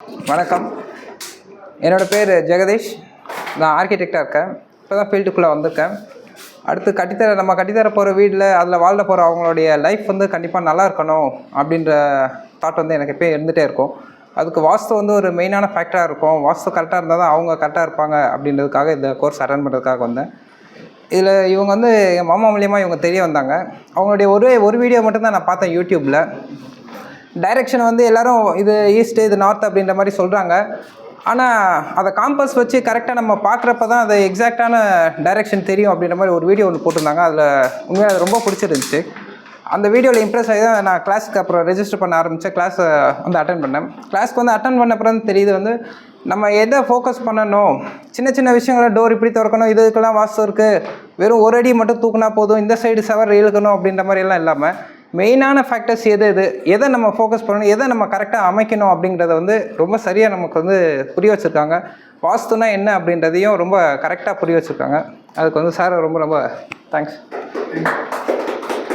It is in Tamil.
வணக்கம். என்னோடய பேர் ஜெகதீஷ். நான் ஆர்கிடெக்டாக இருக்கேன். இப்போ தான் ஃபீல்டுக்குள்ளே வந்திருக்கேன். அடுத்து நம்ம கட்டித்தர போகிற வீட்டில் அதில் வாழ போகிற அவங்களுடைய லைஃப் வந்து கண்டிப்பாக நல்லா இருக்கணும் அப்படின்ற தாட் வந்து எனக்கு எப்போயும் இருந்துகிட்டே இருக்கும். அதுக்கு வாஸ்து வந்து ஒரு மெயினான ஃபேக்டராக இருக்கும். வாஸ்து கரெக்டாக இருந்தால் தான் அவங்க கரெக்டாக இருப்பாங்க அப்படின்றதுக்காக இந்த கோர்ஸ் அட்டன் பண்ணுறதுக்காக வந்தேன். இதில் இவங்க வந்து என் மாமா மூலியமாக இவங்க தெரிய வந்தாங்க. அவங்களுடைய ஒரு வீடியோ மட்டும்தான் நான் பார்த்தேன் யூடியூப்பில். டைரெக்ஷன் வந்து எல்லோரும் இது ஈஸ்ட்டு இது நார்த் அப்படின்ற மாதிரி சொல்கிறாங்க. ஆனால் அதை காம்பஸ் வச்சு கரெக்டாக நம்ம பார்க்குறப்ப தான் அது எக்ஸாக்டான டைரெக்ஷன் தெரியும் அப்படின்ற மாதிரி ஒரு வீடியோ ஒன்று போட்டிருந்தாங்க. அதில் உண்மையாக அது ரொம்ப பிடிச்சிருந்துச்சு. அந்த வீடியோவில் இம்ப்ரெஸ் ஆகி தான் நான் கிளாஸுக்கு அப்புறம் ரெஜிஸ்டர் பண்ண ஆரம்பித்தேன். கிளாஸை வந்து அட்டன் பண்ணேன். கிளாஸ்க்கு வந்து அட்டன் பண்ண அப்புறம் தெரியுது வந்து நம்ம எதை ஃபோக்கஸ் பண்ணணும், சின்ன சின்ன விஷயங்களை டோர் இப்படி திறக்கணும், இதுக்கெல்லாம் வாஸ்து இருக்குது, வெறும் ஒரு அடி மட்டும் தூக்குனா போதும், இந்த சைடு செவர் இழுக்கணும் அப்படின்ற மாதிரியெல்லாம் இல்லாமல் மெயினான ஃபேக்டர்ஸ் எதை நம்ம ஃபோக்கஸ் பண்ணணும், எதை நம்ம கரெக்டாக அமைக்கணும் அப்படிங்கிறத வந்து ரொம்ப சரியாக நமக்கு வந்து புரிய வச்சுருக்காங்க. வாஸ்துனா என்ன அப்படின்றதையும் ரொம்ப கரெக்டாக புரிய வச்சுருக்காங்க. அதுக்கு வந்து சார் ரொம்ப ரொம்ப தேங்க்ஸ்.